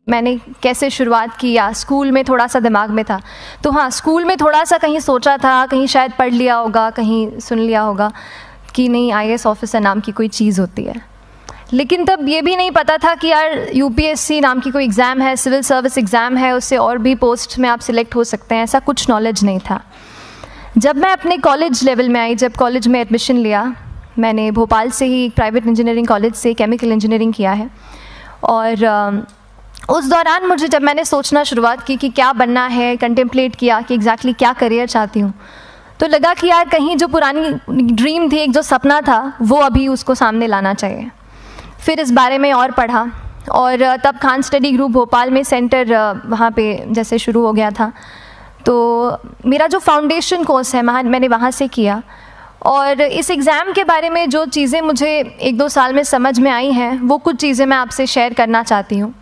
मैंने कैसे शुरुआत की या स्कूल में थोड़ा सा दिमाग में था। तो हाँ, स्कूल में थोड़ा सा कहीं सोचा था, कहीं शायद पढ़ लिया होगा, कहीं सुन लिया होगा कि नहीं IAS ऑफिसर नाम की कोई चीज़ होती है। लेकिन तब ये भी नहीं पता था कि यार UPSC नाम की कोई एग्ज़ाम है, सिविल सर्विस एग्ज़ाम है, उससे और भी पोस्ट में आप सिलेक्ट हो सकते हैं, ऐसा कुछ नॉलेज नहीं था। जब मैं अपने कॉलेज लेवल में आई, जब कॉलेज में एडमिशन लिया, मैंने भोपाल से ही प्राइवेट इंजीनियरिंग कॉलेज से केमिकल इंजीनियरिंग किया है। और उस दौरान मुझे जब मैंने सोचना शुरुआत की कि क्या बनना है, कंटेम्पलेट किया कि एग्जैक्टली क्या करियर चाहती हूँ, तो लगा कि यार कहीं जो पुरानी ड्रीम थी, एक जो सपना था, वो अभी उसको सामने लाना चाहिए। फिर इस बारे में और पढ़ा और तब खान स्टडी ग्रुप भोपाल में सेंटर वहाँ पे जैसे शुरू हो गया था, तो मेरा जो फाउंडेशन कोर्स है मैंने वहाँ से किया। और इस एग्ज़ाम के बारे में जो चीज़ें मुझे 1-2 साल में समझ में आई हैं, वो कुछ चीज़ें मैं आपसे शेयर करना चाहती हूँ।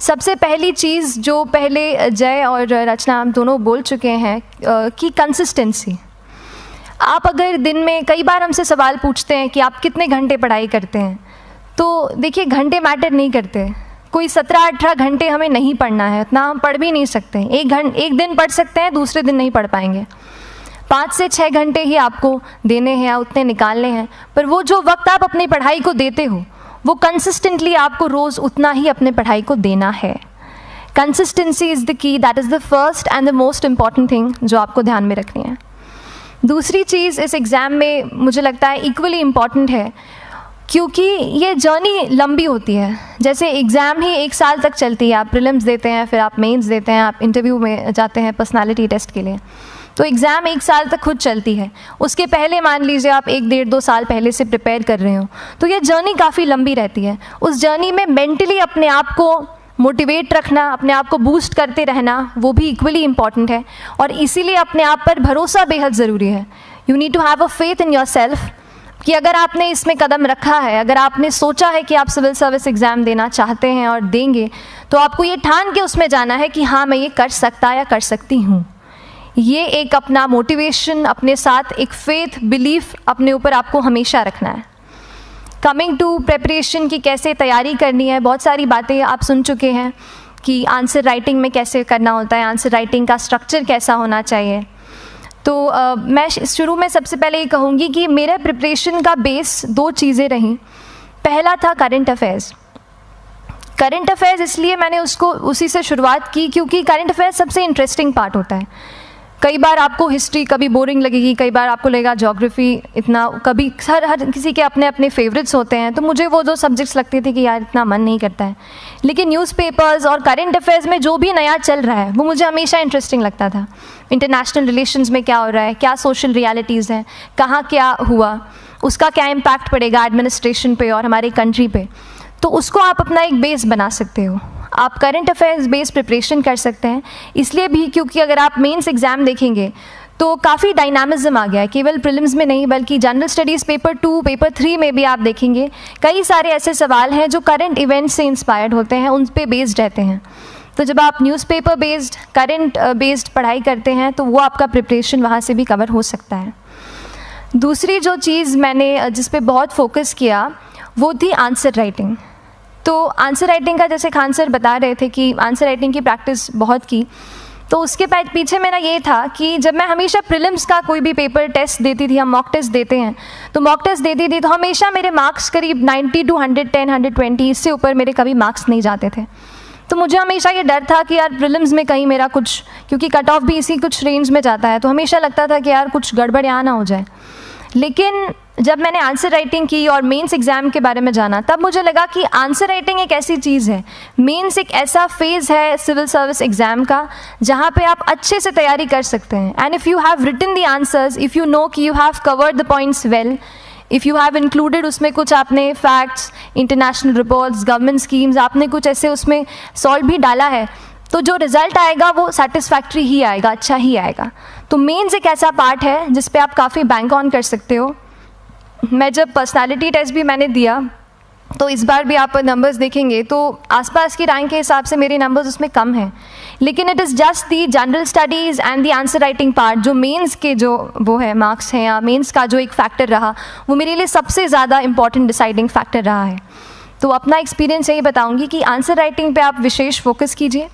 सबसे पहली चीज़ जो पहले जय और रचना हम दोनों बोल चुके हैं कि कंसिस्टेंसी। आप अगर दिन में, कई बार हमसे सवाल पूछते हैं कि आप कितने घंटे पढ़ाई करते हैं, तो देखिए घंटे मैटर नहीं करते। कोई 17-18 घंटे हमें नहीं पढ़ना है, इतना हम पढ़ भी नहीं सकते। एक दिन पढ़ सकते हैं, दूसरे दिन नहीं पढ़ पाएंगे। 5 से 6 घंटे ही आपको देने हैं या उतने निकालने हैं, पर वो जो वक्त आप अपनी पढ़ाई को देते हो, वो कंसिस्टेंटली आपको रोज़ उतना ही अपने पढ़ाई को देना है। Consistency is the key, that is the first and the most important thing जो आपको ध्यान में रखनी है। दूसरी चीज़ इस एग्ज़ाम में मुझे लगता है इक्वली इम्पॉर्टेंट है, क्योंकि ये जर्नी लंबी होती है। जैसे एग्ज़ाम ही 1 साल तक चलती है, आप प्रीलिम्स देते हैं, फिर आप मेंस देते हैं, आप इंटरव्यू में जाते हैं पर्सनालिटी टेस्ट के लिए, तो एग्ज़ाम 1 साल तक खुद चलती है। उसके पहले मान लीजिए आप 1-1.5-2 साल पहले से प्रिपेयर कर रहे हो, तो ये जर्नी काफ़ी लंबी रहती है। उस जर्नी में मेंटली अपने आप को मोटिवेट रखना, अपने आप को बूस्ट करते रहना, वो भी इक्वली इम्पॉर्टेंट है। और इसीलिए अपने आप पर भरोसा बेहद ज़रूरी है। You need to have a faith in yourself कि अगर आपने इसमें कदम रखा है, अगर आपने सोचा है कि आप सिविल सर्विस एग्ज़ाम देना चाहते हैं और देंगे, तो आपको ये ठान के उसमें जाना है कि हाँ, मैं ये कर सकता या कर सकती हूँ। ये एक अपना मोटिवेशन, अपने साथ एक फेथ, बिलीफ अपने ऊपर आपको हमेशा रखना है। कमिंग टू प्रेपरेशन की कैसे तैयारी करनी है, बहुत सारी बातें आप सुन चुके हैं कि आंसर राइटिंग में कैसे करना होता है, आंसर राइटिंग का स्ट्रक्चर कैसा होना चाहिए। तो मैं शुरू में सबसे पहले ये कहूँगी कि मेरे प्रिपरेशन का बेस 2 चीज़ें रहीं। पहला था करंट अफेयर्स। करंट अफेयर्स इसलिए मैंने उसी से शुरुआत की क्योंकि करंट अफेयर्स सबसे इंटरेस्टिंग पार्ट होता है। कई बार आपको हिस्ट्री कभी बोरिंग लगेगी, कई बार आपको लगेगा ज्योग्राफी इतना, कभी हर किसी के अपने अपने फेवरेट्स होते हैं। तो मुझे वो 2 सब्जेक्ट्स लगते थे कि यार इतना मन नहीं करता है, लेकिन न्यूज़पेपर्स और करंट अफेयर्स में जो भी नया चल रहा है वो मुझे हमेशा इंटरेस्टिंग लगता था। इंटरनेशनल रिलेशंस में क्या हो रहा है, क्या सोशल रियलिटीज़ हैं, कहाँ क्या हुआ, उसका क्या इम्पैक्ट पड़ेगा एडमिनिस्ट्रेशन पे और हमारी कंट्री पे, तो उसको आप अपना एक बेस बना सकते हो। आप करंट अफेयर्स बेस्ड प्रिपरेशन कर सकते हैं, इसलिए भी क्योंकि अगर आप मेंस एग्ज़ाम देखेंगे तो काफ़ी डायनामिज्म आ गया है, केवल प्रीलिम्स में नहीं बल्कि जनरल स्टडीज़ पेपर 2, पेपर 3 में भी आप देखेंगे कई सारे ऐसे सवाल हैं जो करंट इवेंट्स से इंस्पायर्ड होते हैं, उन पे बेस्ड रहते हैं। तो जब आप न्यूज़पेपर बेस्ड, करंट बेस्ड पढ़ाई करते हैं तो वो आपका प्रिपरेशन वहाँ से भी कवर हो सकता है। दूसरी जो चीज़ मैंने जिस पे बहुत फोकस किया वो थी आंसर राइटिंग। तो आंसर राइटिंग का जैसे खान सर बता रहे थे कि आंसर राइटिंग की प्रैक्टिस बहुत की, तो उसके पीछे मेरा ये था कि जब मैं हमेशा प्रीलिम्स का कोई भी पेपर टेस्ट देती थी, हम मॉक टेस्ट देते हैं, तो मॉक टेस्ट देती थी तो हमेशा मेरे मार्क्स करीब 90 to 110, 120, इससे ऊपर मेरे कभी मार्क्स नहीं जाते थे। तो मुझे हमेशा ये डर था कि यार प्रीलिम्स में कहीं मेरा कुछ, क्योंकि कट ऑफ भी इसी कुछ रेंज में जाता है, तो हमेशा लगता था कि यार कुछ गड़बड़ यहाँ ना हो जाए। लेकिन जब मैंने आंसर राइटिंग की और मेंस एग्ज़ाम के बारे में जाना, तब मुझे लगा कि आंसर राइटिंग एक ऐसी चीज़ है, मेंस एक ऐसा फेज़ है सिविल सर्विस एग्ज़ाम का जहाँ पे आप अच्छे से तैयारी कर सकते हैं। And if you have written the answers, if you know कि you have covered the points well, if you have included उसमें कुछ आपने facts, international reports, government schemes, आपने कुछ ऐसे उसमें सॉल्व भी डाला है, तो जो रिज़ल्ट आएगा वो सेटिस्फैक्ट्री ही आएगा, अच्छा ही आएगा। तो मेंस एक ऐसा पार्ट है जिस पे आप काफ़ी बैंक ऑन कर सकते हो। मैं जब पर्सनालिटी टेस्ट भी मैंने दिया, तो इस बार भी आप नंबर्स देखेंगे तो आसपास की रैंक के हिसाब से मेरे नंबर्स उसमें कम हैं, लेकिन it is just the general studies and the answer writing part, जो मेंस के जो वो है मार्क्स हैं या मेंस का जो एक फैक्टर रहा, वो मेरे लिए सबसे ज़्यादा इंपॉर्टेंट डिसाइडिंग फैक्टर रहा है। तो अपना एक्सपीरियंस यही बताऊंगी कि आंसर राइटिंग पे आप विशेष फोकस कीजिए।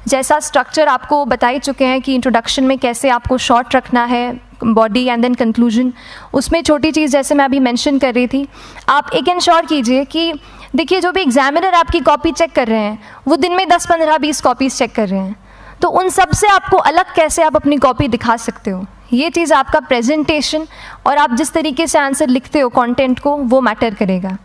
जैसा स्ट्रक्चर आपको बता ही चुके हैं कि इंट्रोडक्शन में कैसे आपको शॉर्ट रखना है, बॉडी एंड देन कंक्लूजन, उसमें छोटी चीज़ जैसे मैं अभी मेंशन कर रही थी, आप एक इंश्योर कीजिए कि देखिए जो भी एग्जामिनर आपकी कॉपी चेक कर रहे हैं वो दिन में 10, 15, 20 कॉपीज़ चेक कर रहे हैं, तो उन सब से आपको अलग कैसे आप अपनी कॉपी दिखा सकते हो, ये चीज़ आपका प्रेजेंटेशन और आप जिस तरीके से आंसर लिखते हो कंटेंट को, वो मैटर करेगा।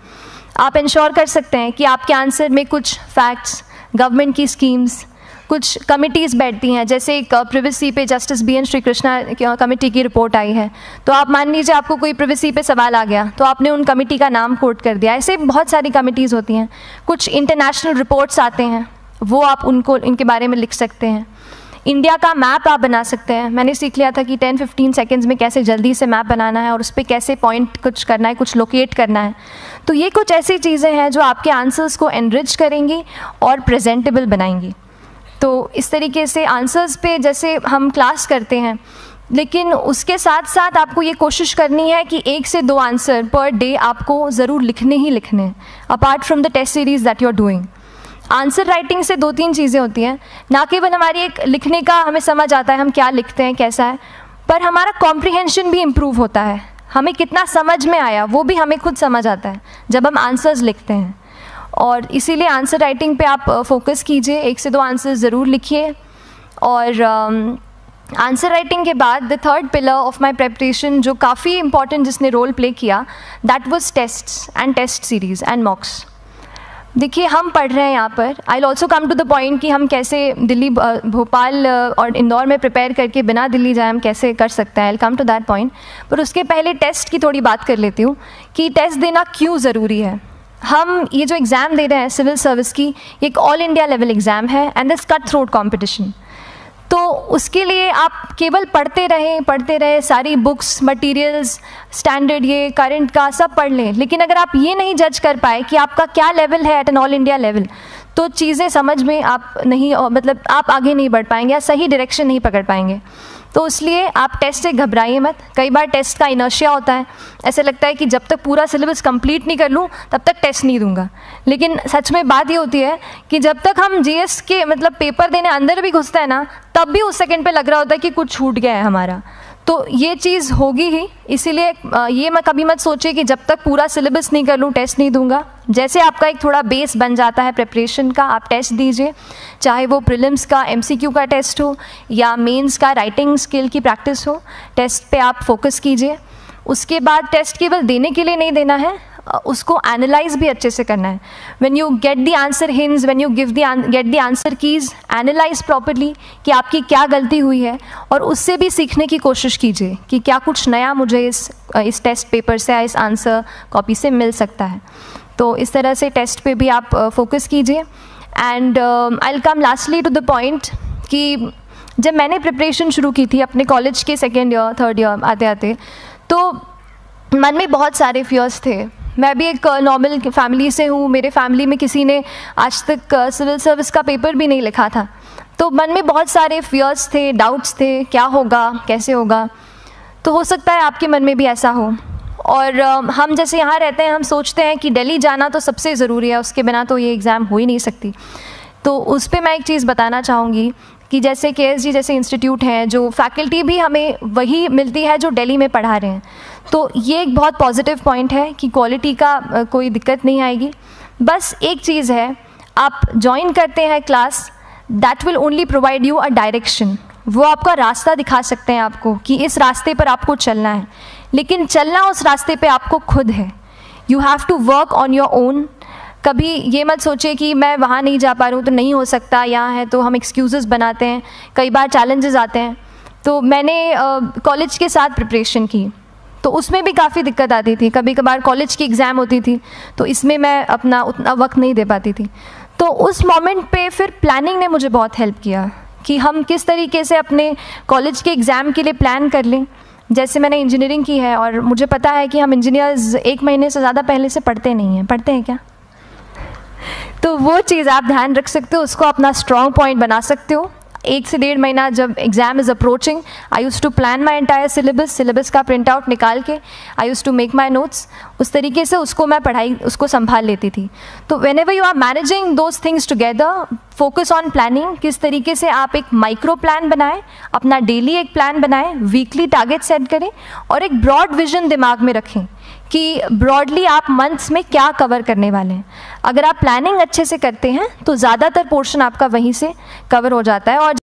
आप इंश्योर कर सकते हैं कि आपके आंसर में कुछ फैक्ट्स, गवर्नमेंट की स्कीम्स, कुछ कमिटीज़ बैठती हैं, जैसे एक प्रिवेसी पे जस्टिस BN श्रीकृष्णा कमेटी की रिपोर्ट आई है, तो आप मान लीजिए आपको कोई प्रिवेसी पे सवाल आ गया तो आपने उन कमेटी का नाम कोट कर दिया। ऐसे बहुत सारी कमिटीज़ होती हैं। कुछ इंटरनेशनल रिपोर्ट्स आते हैं, वो आप उनको इनके बारे में लिख सकते हैं। इंडिया का मैप आप बना सकते हैं। मैंने सीख लिया था कि 10-15 सेकेंड्स में कैसे जल्दी से मैप बनाना है और उस पर कैसे पॉइंट कुछ करना है, कुछ लोकेट करना है। तो ये कुछ ऐसी चीज़ें हैं जो आपके आंसर्स को एनरिच करेंगी और प्रेजेंटेबल बनाएंगी। तो इस तरीके से आंसर्स पे जैसे हम क्लास करते हैं, लेकिन उसके साथ साथ आपको ये कोशिश करनी है कि 1 से 2 आंसर पर डे आपको ज़रूर लिखने ही लिखने हैं, apart from the test series that you are doing. Answer writing से 2-3 चीज़ें होती हैं, ना केवल हमारी एक लिखने का हमें समझ आता है हम क्या लिखते हैं कैसा है, पर हमारा कॉम्प्रिहेंशन भी इम्प्रूव होता है। हमें कितना समझ में आया वो भी हमें खुद समझ आता है जब हम आंसर्स लिखते हैं। और इसीलिए आंसर राइटिंग पे आप फोकस कीजिए, 1 से 2 आंसर ज़रूर लिखिए। और आंसर राइटिंग के बाद the third pillar of my preparation जो काफ़ी इंपॉर्टेंट जिसने रोल प्ले किया, that was tests and test series and mocks. देखिए हम पढ़ रहे हैं यहाँ पर, I will also come to the point कि हम कैसे दिल्ली, भोपाल और इंदौर में प्रिपेयर करके बिना दिल्ली जाए हम कैसे कर सकते हैं, I will come to that point. पर उसके पहले टेस्ट की थोड़ी बात कर लेती हूँ कि टेस्ट देना क्यों ज़रूरी है। हम ये जो एग्ज़ाम दे रहे हैं सिविल सर्विस की, एक ऑल इंडिया लेवल एग्ज़ाम है and this cut throat competition. तो उसके लिए आप केवल पढ़ते रहें, सारी बुक्स, मटेरियल्स, स्टैंडर्ड, ये करंट का सब पढ़ लें, लेकिन अगर आप ये नहीं जज कर पाए कि आपका क्या लेवल है at an all India level, तो चीज़ें समझ में आप नहीं, मतलब आप आगे नहीं बढ़ पाएंगे या सही डायरेक्शन नहीं पकड़ पाएंगे। तो इसलिए आप टेस्ट से घबराइए मत। कई बार टेस्ट का इनर्शिया होता है, ऐसे लगता है कि जब तक पूरा सिलेबस कंप्लीट नहीं कर लूँ तब तक टेस्ट नहीं दूंगा, लेकिन सच में बात ये होती है कि जब तक हम GS के मतलब पेपर देने अंदर भी घुसते हैं ना, तब भी उस सेकंड पे लग रहा होता है कि कुछ छूट गया है हमारा। तो ये चीज़ होगी ही, इसीलिए ये मैं कभी मत सोचिए कि जब तक पूरा सिलेबस नहीं कर लूँ टेस्ट नहीं दूंगा। जैसे आपका एक थोड़ा बेस बन जाता है प्रिपरेशन का, आप टेस्ट दीजिए, चाहे वो प्रीलिम्स का MCQ का टेस्ट हो या मेंस का राइटिंग स्किल की प्रैक्टिस हो, टेस्ट पे आप फोकस कीजिए। उसके बाद टेस्ट केवल देने के लिए नहीं देना है, उसको एनालाइज भी अच्छे से करना है। When you get the answer hints, when you get the answer keys, analyse properly कि आपकी क्या गलती हुई है और उससे भी सीखने की कोशिश कीजिए कि क्या कुछ नया मुझे इस टेस्ट पेपर से या इस आंसर कॉपी से मिल सकता है। तो इस तरह से टेस्ट पे भी आप फोकस कीजिए। And I will come lastly to the point कि जब मैंने प्रिपरेशन शुरू की थी अपने कॉलेज के 2nd ईयर 3rd ईयर आते आते, तो मन में बहुत सारे फियर्स थे। मैं भी एक नॉर्मल फैमिली से हूँ, मेरे फैमिली में किसी ने आज तक सिविल सर्विस का पेपर भी नहीं लिखा था, तो मन में बहुत सारे फियर्स थे, डाउट्स थे, क्या होगा, कैसे होगा। तो हो सकता है आपके मन में भी ऐसा हो। और हम जैसे यहाँ रहते हैं, हम सोचते हैं कि दिल्ली जाना तो सबसे ज़रूरी है, उसके बिना तो ये एग्ज़ाम हो ही नहीं सकती। तो उस पर मैं एक चीज़ बताना चाहूँगी कि जैसे KSG जैसे इंस्टीट्यूट हैं, जो फैकल्टी भी हमें वही मिलती है जो दिल्ली में पढ़ा रहे हैं, तो ये एक बहुत पॉजिटिव पॉइंट है कि क्वालिटी का कोई दिक्कत नहीं आएगी। बस एक चीज़ है, आप ज्वाइन करते हैं class, that will only provide you a direction. वो आपका रास्ता दिखा सकते हैं आपको कि इस रास्ते पर आपको चलना है, लेकिन चलना उस रास्ते पे आपको खुद है। You have to work on your own. कभी ये मत सोचिए कि मैं वहाँ नहीं जा पा रहा हूँ तो नहीं हो सकता, यहाँ है, तो हम एक्सक्यूज़ेस बनाते हैं। कई बार चैलेंजेस आते हैं। तो मैंने कॉलेज के साथ प्रिपरेशन की, तो उसमें भी काफ़ी दिक्कत आती थी। कभी कभार कॉलेज की एग्ज़ाम होती थी तो इसमें मैं अपना उतना वक्त नहीं दे पाती थी। तो उस मोमेंट पे फिर प्लानिंग ने मुझे बहुत हेल्प किया कि हम किस तरीके से अपने कॉलेज के एग्ज़ाम के लिए प्लान कर लें। जैसे मैंने इंजीनियरिंग की है और मुझे पता है कि हम इंजीनियर्स 1 महीने से ज़्यादा पहले से पढ़ते नहीं हैं। पढ़ते हैं क्या? तो वो चीज़ आप ध्यान रख सकते हो, उसको अपना स्ट्रॉन्ग पॉइंट बना सकते हो। 1 से 1.5 महीना जब exam is approaching, I used to plan my entire syllabus का प्रिंट आउट निकाल के I used to make my notes. उस तरीके से उसको मैं पढ़ाई उसको संभाल लेती थी। तो whenever you are managing those things together, focus on planning, किस तरीके से आप एक माइक्रो प्लान बनाएं, अपना डेली एक प्लान बनाएं, वीकली टारगेट सेट करें और एक ब्रॉड विजन दिमाग में रखें कि ब्रॉडली आप मंथ्स में क्या कवर करने वाले हैं। अगर आप प्लानिंग अच्छे से करते हैं तो ज़्यादातर पोर्शन आपका वहीं से कवर हो जाता है। और